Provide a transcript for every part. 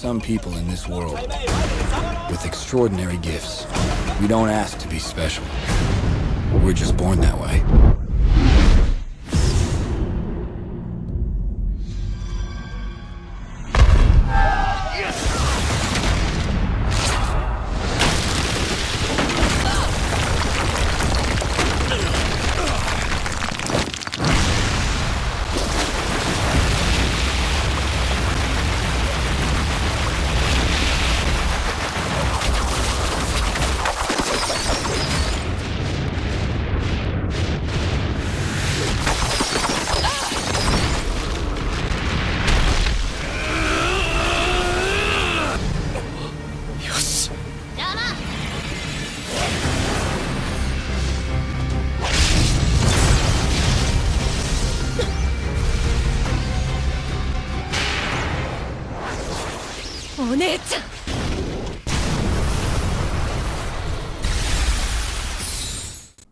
some people in this world with extraordinary gifts. We don't ask to be special. We're just born that way.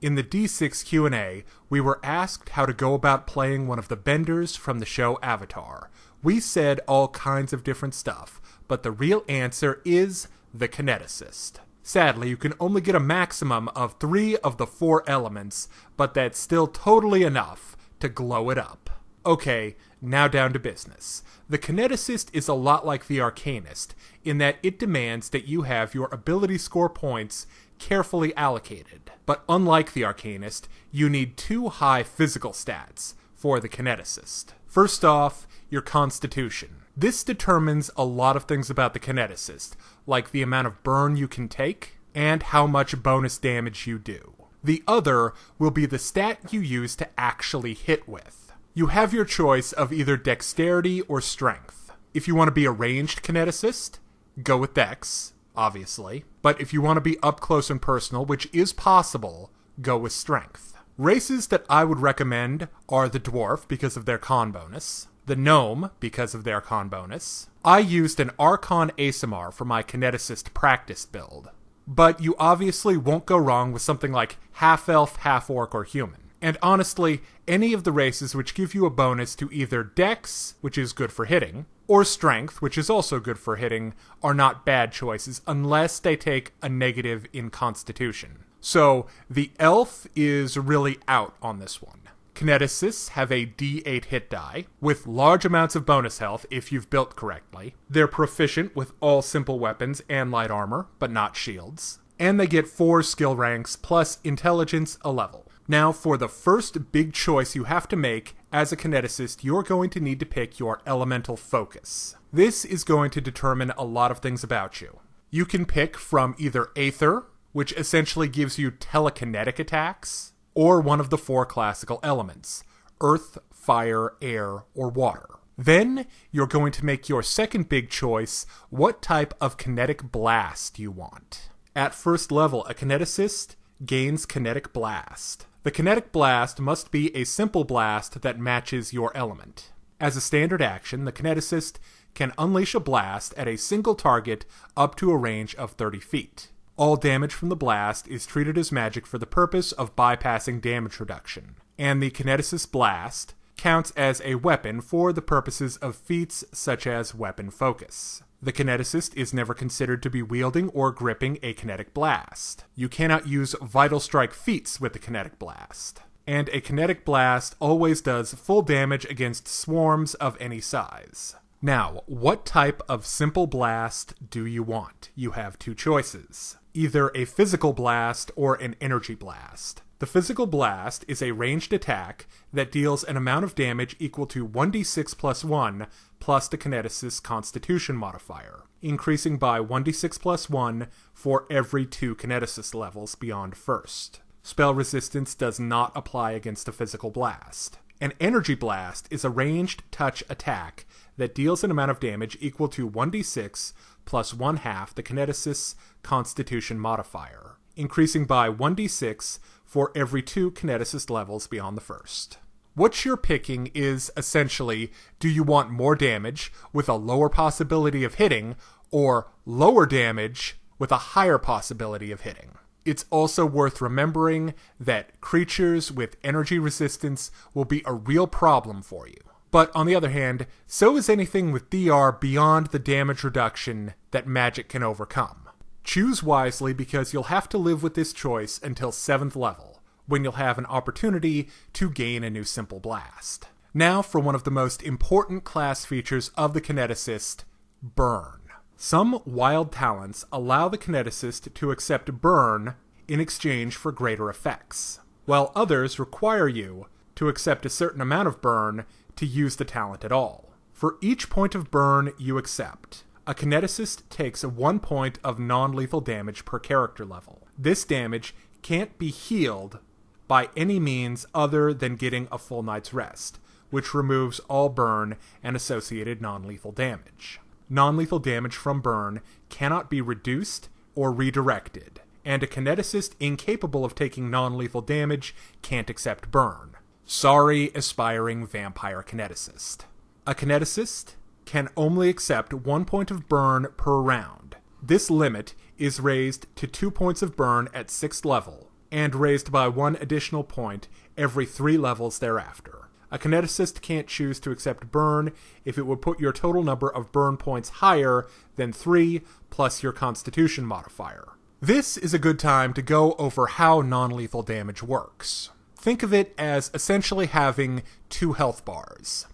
In the D6 Q&A, we were asked how to go about playing one of the benders from the show Avatar. We said all kinds of different stuff, but the real answer is the Kineticist. Sadly, you can only get a maximum of 3 of the 4 elements, but that's still totally enough to glow it up. Okay, now down to business. The Kineticist is a lot like the Arcanist, in that it demands that you have your ability score points carefully allocated. But unlike the Arcanist, you need 2 high physical stats for the Kineticist. First off, your Constitution. This determines a lot of things about the Kineticist, like the amount of burn you can take, and how much bonus damage you do. The other will be the stat you use to actually hit with. You have your choice of either Dexterity or Strength. If you want to be a ranged Kineticist, go with Dex, obviously. But if you want to be up close and personal, which is possible, go with Strength. Races that I would recommend are the Dwarf, because of their con bonus, the Gnome, because of their con bonus. I used an Archon Asimar for my Kineticist practice build. But you obviously won't go wrong with something like Half-Elf, Half-Orc, or Human. And honestly, any of the races which give you a bonus to either Dex, which is good for hitting, or Strength, which is also good for hitting, are not bad choices unless they take a negative in Constitution. So, the Elf is really out on this one. Kineticists have a D8 hit die, with large amounts of bonus health if you've built correctly. They're proficient with all simple weapons and light armor, but not shields. And they get 4 skill ranks plus intelligence a level. Now, for the first big choice you have to make, as a Kineticist, you're going to need to pick your elemental focus. This is going to determine a lot of things about you. You can pick from either Aether, which essentially gives you telekinetic attacks, or one of the 4 classical elements, Earth, Fire, Air, or Water. Then, you're going to make your second big choice, what type of kinetic blast you want. At first level, a Kineticist gains Kinetic Blast. The Kinetic Blast must be a simple blast that matches your element. As a standard action, the Kineticist can unleash a blast at a single target up to a range of 30 feet. All damage from the blast is treated as magic for the purpose of bypassing damage reduction, and the Kineticist Blast counts as a weapon for the purposes of feats such as Weapon Focus. The Kineticist is never considered to be wielding or gripping a Kinetic Blast. You cannot use Vital Strike feats with the Kinetic Blast. And a Kinetic Blast always does full damage against swarms of any size. Now, what type of simple blast do you want? You have 2 choices. Either a physical blast or an energy blast. The physical blast is a ranged attack that deals an amount of damage equal to 1d6 plus 1 plus the Kineticist's Constitution modifier, increasing by 1d6 plus 1 for every 2 Kineticist levels beyond first. Spell resistance does not apply against a physical blast. An energy blast is a ranged touch attack that deals an amount of damage equal to 1d6 plus 1/2 the Kineticist's Constitution modifier, increasing by 1d6 for every 2 Kineticist levels beyond the first. What you're picking is essentially, do you want more damage with a lower possibility of hitting, or lower damage with a higher possibility of hitting? It's also worth remembering that creatures with energy resistance will be a real problem for you. But on the other hand, so is anything with DR beyond the damage reduction that magic can overcome. Choose wisely because you'll have to live with this choice until 7th level, when you'll have an opportunity to gain a new simple blast. Now for one of the most important class features of the Kineticist, Burn. Some wild talents allow the Kineticist to accept Burn in exchange for greater effects, while others require you to accept a certain amount of Burn to use the talent at all. For each point of Burn you accept, a Kineticist takes 1 point of non-lethal damage per character level. This damage can't be healed by any means other than getting a full night's rest, which removes all burn and associated non-lethal damage. Non-lethal damage from burn cannot be reduced or redirected, and a Kineticist incapable of taking non-lethal damage can't accept burn. Sorry, aspiring vampire Kineticist. A Kineticist can only accept 1 point of burn per round. This limit is raised to 2 points of burn at 6th level, and raised by 1 additional point every 3 levels thereafter. A Kineticist can't choose to accept burn if it would put your total number of burn points higher than 3 plus your Constitution modifier. This is a good time to go over how non-lethal damage works. Think of it as essentially having 2 health bars.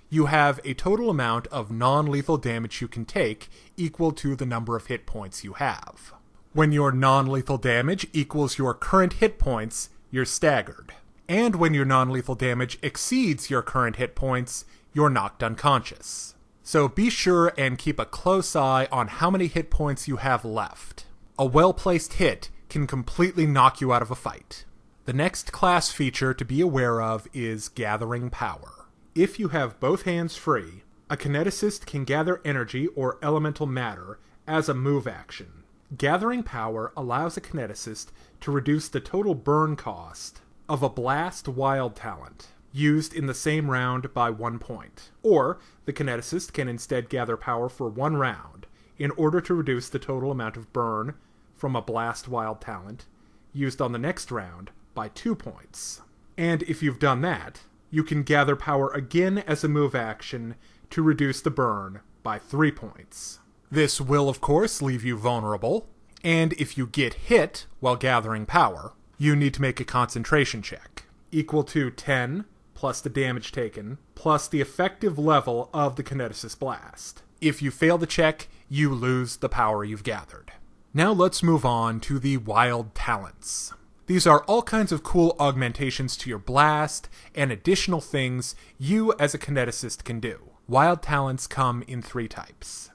You have a total amount of non-lethal damage you can take equal to the number of hit points you have. When your non-lethal damage equals your current hit points, you're staggered. And when your non-lethal damage exceeds your current hit points, you're knocked unconscious. So be sure and keep a close eye on how many hit points you have left. A well-placed hit can completely knock you out of a fight. The next class feature to be aware of is Gathering Power. If you have both hands free, a Kineticist can gather energy or elemental matter as a move action. Gathering Power allows a Kineticist to reduce the total burn cost of a Blast Wild talent used in the same round by 1 point. Or, the Kineticist can instead gather power for 1 round in order to reduce the total amount of burn from a Blast Wild talent used on the next round by 2 points. And if you've done that, you can gather power again as a move action to reduce the burn by 3 points. This will, of course, leave you vulnerable, and if you get hit while gathering power, you need to make a concentration check, equal to 10 plus the damage taken, plus the effective level of the Kineticist blast. If you fail the check, you lose the power you've gathered. Now let's move on to the wild talents. These are all kinds of cool augmentations to your blast, and additional things you as a Kineticist can do. Wild talents come in 3 types.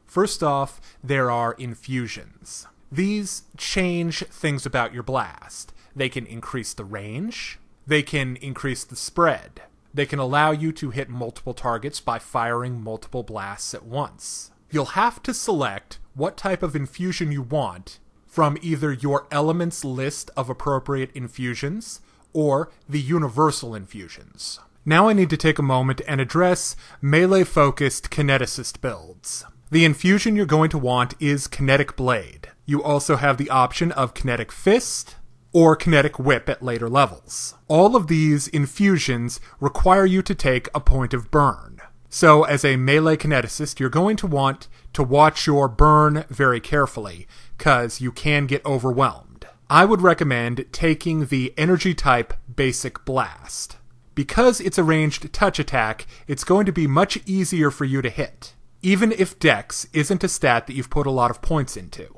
First off, there are Infusions. These change things about your blast. They can increase the range. They can increase the spread. They can allow you to hit multiple targets by firing multiple blasts at once. You'll have to select what type of infusion you want from either your Elements list of appropriate infusions or the universal infusions. Now I need to take a moment and address melee-focused Kineticist builds. The infusion you're going to want is Kinetic Blade. You also have the option of Kinetic Fist or Kinetic Whip at later levels. All of these infusions require you to take a point of burn. So as a melee Kineticist, you're going to want to watch your burn very carefully, because you can get overwhelmed. I would recommend taking the Energy type Basic Blast. Because it's a ranged touch attack, it's going to be much easier for you to hit, even if Dex isn't a stat that you've put a lot of points into.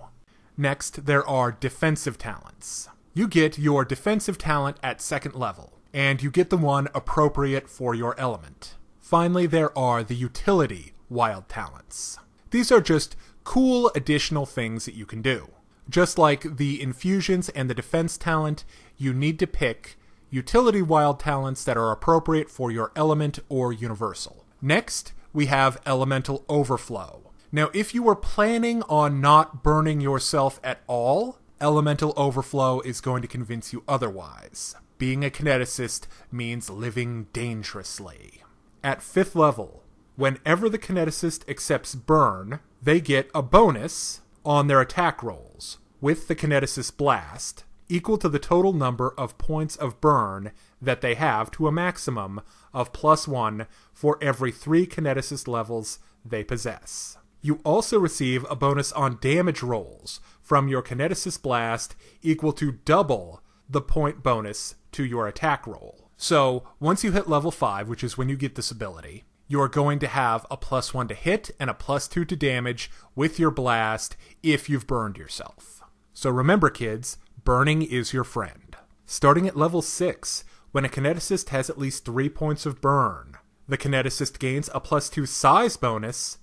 Next, there are defensive talents. You get your defensive talent at 2nd level, and you get the one appropriate for your element. Finally, there are the utility wild talents. These are just cool additional things that you can do. Just like the infusions and the defense talent, you need to pick utility wild talents that are appropriate for your element or universal. Next, we have Elemental Overflow. Now, if you were planning on not burning yourself at all, Elemental Overflow is going to convince you otherwise. Being a Kineticist means living dangerously. At 5th level, whenever the Kineticist accepts burn, they get a bonus on their attack rolls with the Kineticist Blast equal to the total number of points of burn that they have to a maximum of +1 for every 3 Kineticist levels they possess. You also receive a bonus on damage rolls from your Kineticist blast equal to double the point bonus to your attack roll. So, once you hit level 5, which is when you get this ability, you are going to have a +1 to hit and a +2 to damage with your blast if you've burned yourself. So remember, kids, burning is your friend. Starting at level 6, when a Kineticist has at least 3 points of burn, the Kineticist gains a +2 size bonus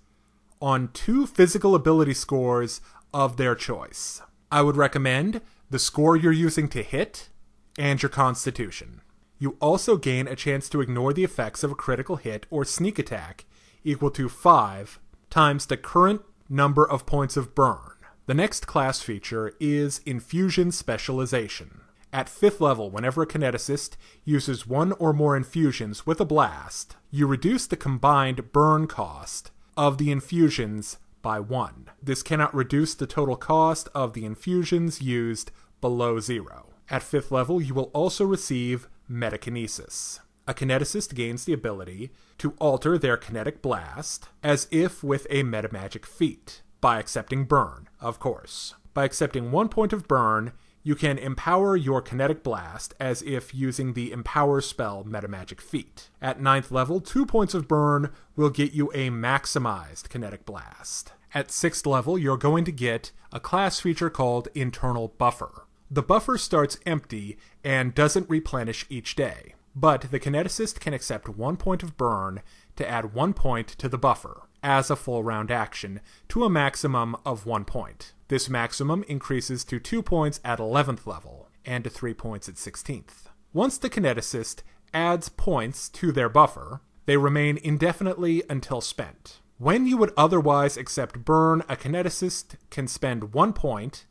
on 2 physical ability scores of their choice. I would recommend the score you're using to hit and your constitution. You also gain a chance to ignore the effects of a critical hit or sneak attack equal to 5 times the current number of points of burn. The next class feature is Infusion Specialization. At 5th level, whenever a Kineticist uses 1 or more infusions with a blast, you reduce the combined burn cost of the infusions by 1. This cannot reduce the total cost of the infusions used below 0. At 5th level, you will also receive metakinesis. A Kineticist gains the ability to alter their kinetic blast as if with a metamagic feat, by accepting burn, of course. By accepting 1 point of burn, you can empower your kinetic blast as if using the empower spell metamagic feat. At 9th level, 2 points of burn will get you a maximized kinetic blast. At 6th level, you're going to get a class feature called Internal Buffer. The buffer starts empty and doesn't replenish each day, but the Kineticist can accept 1 point of burn to add 1 point to the buffer as a full round action to a maximum of 1 point. This maximum increases to 2 points at 11th level and to 3 points at 16th. Once the Kineticist adds points to their buffer, they remain indefinitely until spent. When you would otherwise accept burn, a Kineticist can spend 1 point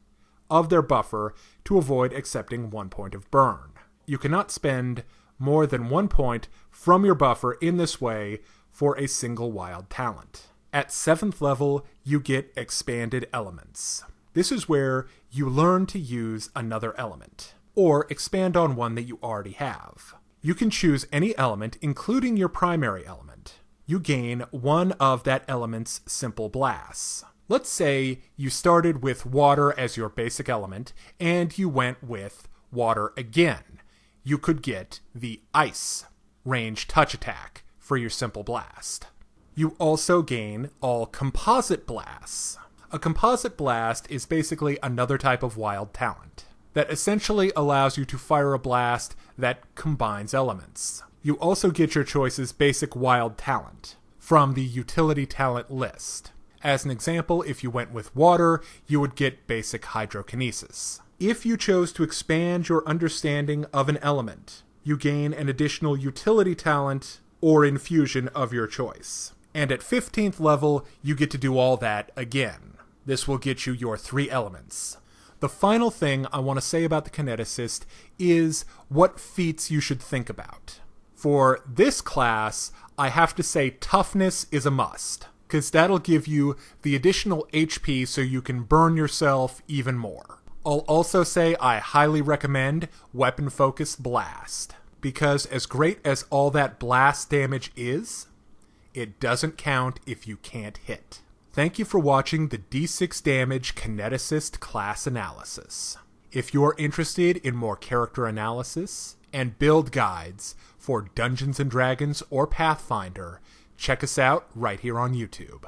of their buffer to avoid accepting 1 point of burn. You cannot spend more than 1 point from your buffer in this way for a single wild talent. At 7th level, you get Expanded Elements. This is where you learn to use another element, or expand on one that you already have. You can choose any element, including your primary element. You gain one of that element's simple blasts. Let's say you started with water as your basic element, and you went with water again. You could get the ice range touch attack for your simple blast. You also gain all composite blasts. A composite blast is basically another type of wild talent that essentially allows you to fire a blast that combines elements. You also get your choice's basic wild talent from the utility talent list. As an example, if you went with water, you would get basic hydrokinesis. If you chose to expand your understanding of an element, you gain an additional utility talent or infusion of your choice. And at 15th level, you get to do all that again. This will get you your 3 elements. The final thing I want to say about the Kineticist is what feats you should think about. For this class, I have to say toughness is a must, because that'll give you the additional HP so you can burn yourself even more. I'll also say I highly recommend Weapon Focus Blast, because as great as all that blast damage is, it doesn't count if you can't hit. Thank you for watching the D6 Damage Kineticist class analysis. If you're interested in more character analysis and build guides for Dungeons & Dragons or Pathfinder, check us out right here on YouTube.